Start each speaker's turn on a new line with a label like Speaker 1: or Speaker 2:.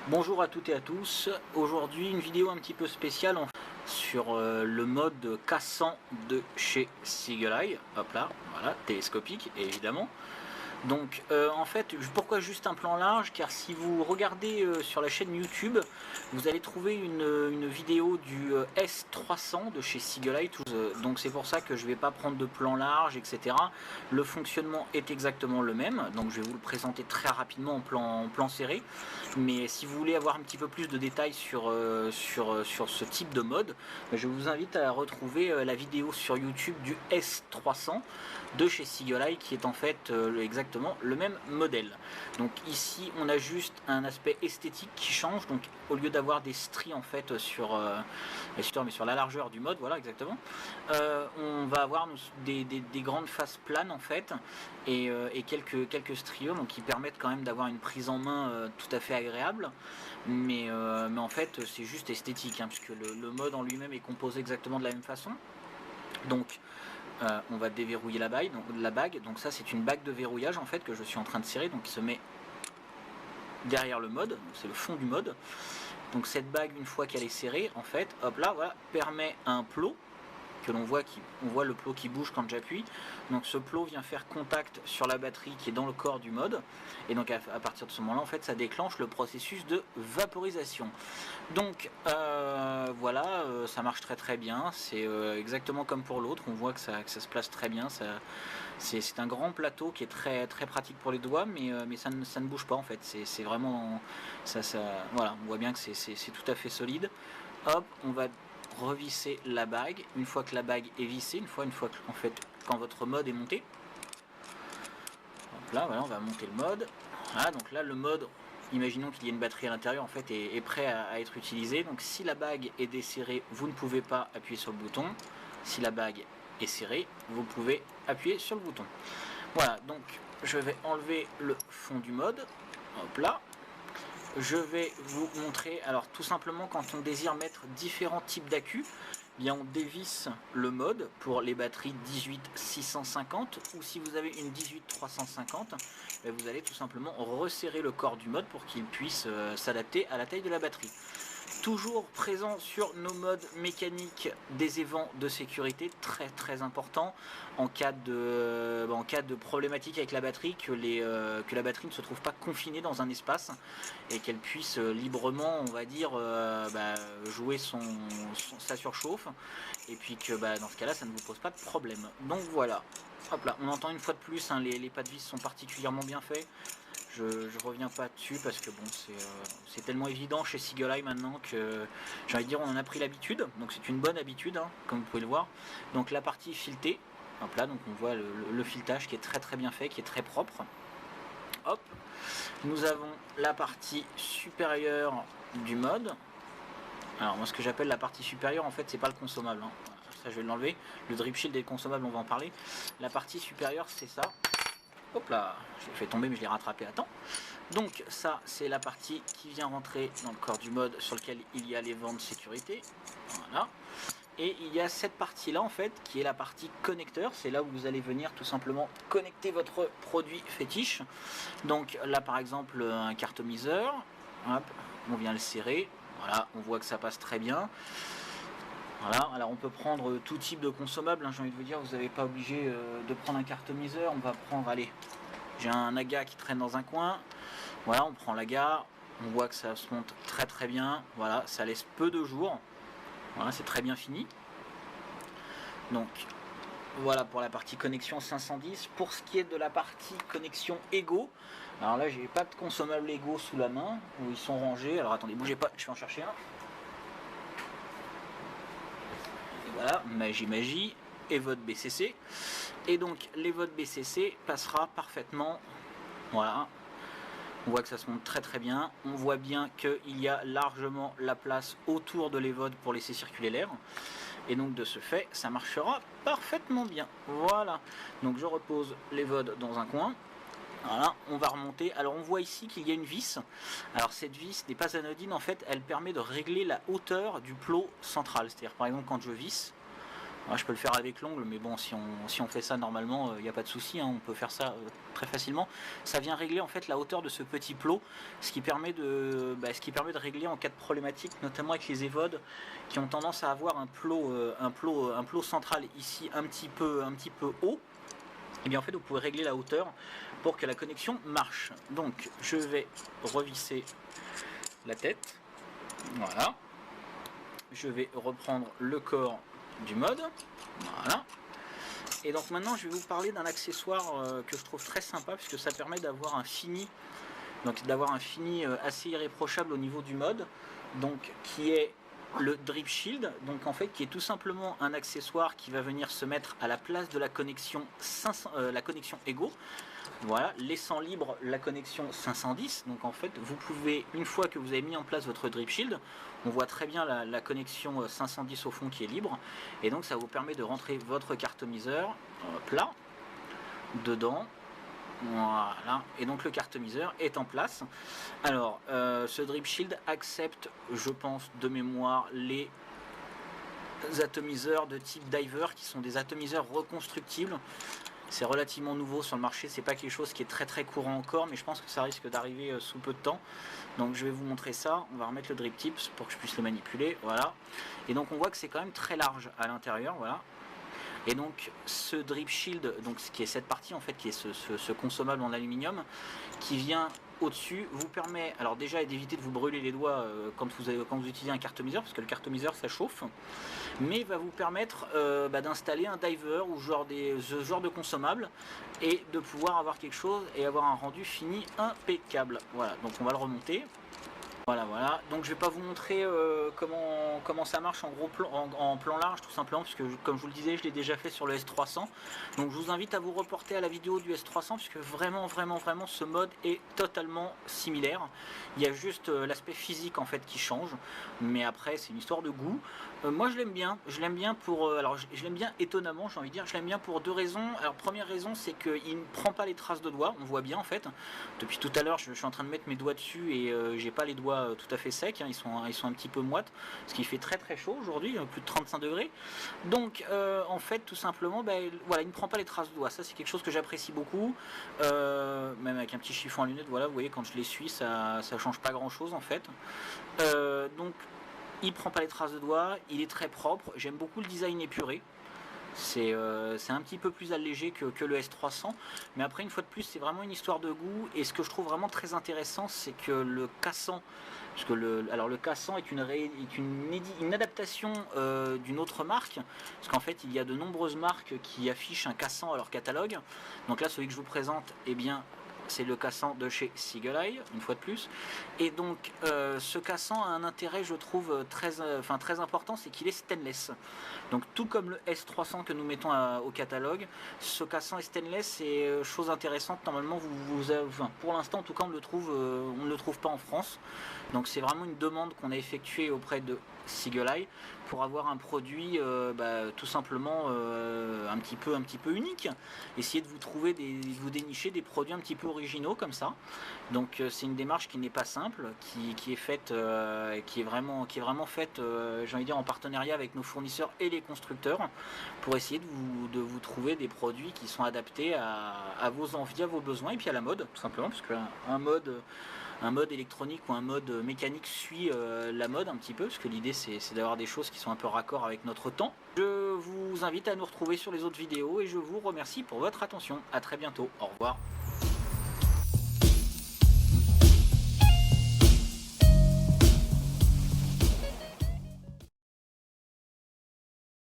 Speaker 1: Bonjour à toutes et à tous, aujourd'hui une vidéo un petit peu spéciale sur le mode cassant de chez Seagull, hop là, voilà, télescopique évidemment. Donc en fait, pourquoi juste un plan large? Car si vous regardez sur la chaîne YouTube, vous allez trouver une vidéo du S300 de chez Seagull. Donc c'est pour ça que je ne vais pas prendre de plan large, etc. Le fonctionnement est exactement le même, donc je vais vous le présenter très rapidement en plan serré. Mais si vous voulez avoir un petit peu plus de détails sur ce type de mode, je vous invite à retrouver la vidéo sur YouTube du S300 de chez Seagull qui est en fait exactement le même modèle. Donc ici on a juste un aspect esthétique qui change, donc au lieu d'avoir des stries en fait sur la largeur du mode, voilà exactement, on va avoir des grandes faces planes en fait et quelques striures, donc qui permettent quand même d'avoir une prise en main tout à fait agréable, mais en fait c'est juste esthétique hein, puisque le mode en lui-même est composé exactement de la même façon. Donc on va déverrouiller la bague, donc ça c'est une bague de verrouillage en fait que je suis en train de serrer, donc qui se met derrière le mode, c'est le fond du mode. Donc cette bague, une fois qu'elle est serrée, en fait, hop là, voilà, permet un plot que l'on voit, on voit le plot qui bouge quand j'appuie. Donc ce plot vient faire contact sur la batterie qui est dans le corps du mode, et donc à partir de ce moment là en fait ça déclenche le processus de vaporisation. Donc voilà, ça marche très bien, c'est exactement comme pour l'autre, on voit que ça se place très bien, c'est un grand plateau qui est très pratique pour les doigts, mais ça ne bouge pas en fait, c'est vraiment voilà, on voit bien que c'est tout à fait solide. Hop, on va revisser la bague. Une fois que la bague est vissée, une fois que, en fait, quand votre mode est monté, hop là, voilà, on va monter le mode. Voilà, donc là le mode, imaginons qu'il y ait une batterie à l'intérieur, en fait, est prêt à être utilisé. Donc si la bague est desserrée, vous ne pouvez pas appuyer sur le bouton. Si la bague est serrée, vous pouvez appuyer sur le bouton. Voilà, donc je vais enlever le fond du mode. Hop là. Je vais vous montrer, alors tout simplement quand on désire mettre différents types d'accus, bien on dévisse le mode pour les batteries 18650, ou si vous avez une 18350, vous allez tout simplement resserrer le corps du mode pour qu'il puisse s'adapter à la taille de la batterie. Toujours présent sur nos modes mécaniques des évents de sécurité, très important en cas de problématique avec la batterie, que la batterie ne se trouve pas confinée dans un espace et qu'elle puisse librement, on va dire, jouer sa surchauffe, et puis que dans ce cas là ça ne vous pose pas de problème. Donc voilà, hop là, on entend une fois de plus hein, les pas de vis sont particulièrement bien faits. Je reviens pas dessus parce que bon, c'est tellement évident chez Seagull maintenant que j'ai envie de dire on en a pris l'habitude, donc c'est une bonne habitude hein, comme vous pouvez le voir. Donc la partie filetée, hop là, donc on voit le filetage qui est très bien fait, qui est très propre. Hop, nous avons la partie supérieure du mode. Alors moi ce que j'appelle la partie supérieure en fait c'est pas le consommable hein. Ça je vais l'enlever, le drip shield et le consommable on va en parler. La partie supérieure c'est ça. Hop là, je l'ai fait tomber mais je l'ai rattrapé à temps. Donc ça c'est la partie qui vient rentrer dans le corps du mode sur lequel il y a les vents de sécurité. Voilà. Et il y a cette partie là en fait qui est la partie connecteur, c'est là où vous allez venir tout simplement connecter votre produit fétiche. Donc là par exemple un cartomiseur, hop, on vient le serrer, voilà, on voit que ça passe très bien. Voilà, alors on peut prendre tout type de consommable, hein, j'ai envie de vous dire, vous n'avez pas obligé de prendre un cartomiseur, on va prendre, allez, j'ai un aga qui traîne dans un coin, voilà, on prend l'aga, on voit que ça se monte très bien, voilà, ça laisse peu de jours, voilà, c'est très bien fini. Donc voilà pour la partie connexion 510. Pour ce qui est de la partie connexion Ego, alors là j'ai pas de consommable Ego sous la main, où ils sont rangés, alors attendez, bougez pas, je vais en chercher un. Voilà, magie, et votre BCC. Et donc l'EVOD BCC passera parfaitement. Voilà, on voit que ça se monte très bien. On voit bien qu'il y a largement la place autour de l'EVOD pour laisser circuler l'air. Et donc de ce fait, ça marchera parfaitement bien. Voilà, donc je repose l'EVOD dans un coin. Voilà, on va remonter. Alors on voit ici qu'il y a une vis. Alors cette vis n'est pas anodine, en fait, elle permet de régler la hauteur du plot central. C'est-à-dire par exemple quand je visse, Je peux le faire avec l'ongle, mais bon, si on fait ça normalement, il n'y a pas de souci, hein, on peut faire ça très facilement. Ça vient régler en fait la hauteur de ce petit plot, ce qui permet de régler en cas de problématique, notamment avec les évodes qui ont tendance à avoir un plot central ici un petit peu haut. Et bien en fait, vous pouvez régler la hauteur pour que la connexion marche. Donc, je vais revisser la tête. Voilà. Je vais reprendre le corps du mode, voilà. Et donc maintenant je vais vous parler d'un accessoire que je trouve très sympa puisque ça permet d'avoir un fini, assez irréprochable au niveau du mode, donc qui est le Drip Shield, donc en fait qui est tout simplement un accessoire qui va venir se mettre à la place de la connexion Ego. Voilà, laissant libre la connexion 510. Donc en fait, vous pouvez, une fois que vous avez mis en place votre Drip Shield, on voit très bien la connexion 510 au fond qui est libre. Et donc ça vous permet de rentrer votre cartomiseur plat dedans. Voilà, et donc le cartomiseur est en place. Alors, ce Drip Shield accepte, je pense, de mémoire, les atomiseurs de type Diver, qui sont des atomiseurs reconstructibles. C'est relativement nouveau sur le marché, c'est pas quelque chose qui est très courant encore, mais je pense que ça risque d'arriver sous peu de temps. Donc je vais vous montrer ça, on va remettre le Drip Tips pour que je puisse le manipuler, voilà. Et donc on voit que c'est quand même très large à l'intérieur, voilà. Et donc ce Drip Shield, donc ce qui est cette partie en fait, qui est ce consommable en aluminium, qui vient au-dessus, vous permet alors déjà d'éviter de vous brûler les doigts quand vous utilisez un cartomiseur, parce que le cartomiseur ça chauffe, mais va vous permettre d'installer un diver ou ce genre de consommable et de pouvoir avoir quelque chose et avoir un rendu fini impeccable. Voilà, donc on va le remonter. Voilà, donc je vais pas vous montrer comment ça marche en gros en plan large, tout simplement, puisque comme je vous le disais, je l'ai déjà fait sur le S300. Donc je vous invite à vous reporter à la vidéo du S300, puisque vraiment ce mode est totalement similaire. Il y a juste l'aspect physique en fait qui change, mais après c'est une histoire de goût. Moi je l'aime bien, alors je l'aime bien étonnamment, j'ai envie de dire, je l'aime bien pour deux raisons. Alors première raison, c'est qu'il ne prend pas les traces de doigts, on voit bien en fait. Depuis tout à l'heure, je suis en train de mettre mes doigts dessus et j'ai pas les doigts tout à fait secs, hein, ils sont un petit peu moites, parce qu'il fait très chaud aujourd'hui, plus de 35 degrés. Donc en fait, tout simplement, voilà, il ne prend pas les traces de doigts. Ça c'est quelque chose que j'apprécie beaucoup, même avec un petit chiffon à lunettes. Voilà, vous voyez, quand je l'essuie, ça change pas grand chose en fait. Donc il prend pas les traces de doigts, il est très propre, j'aime beaucoup le design épuré. C'est un petit peu plus allégé que le S300, mais après une fois de plus c'est vraiment une histoire de goût. Et ce que je trouve vraiment très intéressant, c'est que le cassant, parce que le cassant est une adaptation d'une autre marque, parce qu'en fait il y a de nombreuses marques qui affichent un cassant à leur catalogue. Donc là celui que je vous présente, eh bien c'est le cassant de chez Seagull Eye, une fois de plus. Et donc ce cassant a un intérêt, je trouve, très important, c'est qu'il est stainless. Donc tout comme le S300 que nous mettons au catalogue, ce cassant est stainless. Et chose intéressante, normalement pour l'instant en tout cas on ne le trouve pas en France. Donc c'est vraiment une demande qu'on a effectuée auprès de Seagull Eye pour avoir un produit tout simplement un petit peu unique. Essayer de vous dénicher des produits un petit peu originaux comme ça. Donc c'est une démarche qui n'est pas simple, qui est faite, qui est vraiment faite, j'ai envie de dire, en partenariat avec nos fournisseurs et les constructeurs, pour essayer de vous trouver des produits qui sont adaptés à vos envies, à vos besoins et puis à la mode, tout simplement, parce qu'un mode électronique ou un mode mécanique suit la mode un petit peu, parce que l'idée c'est d'avoir des choses qui sont un peu raccord avec notre temps. Je vous invite à nous retrouver sur les autres vidéos et je vous remercie pour votre attention. À très bientôt. Au revoir.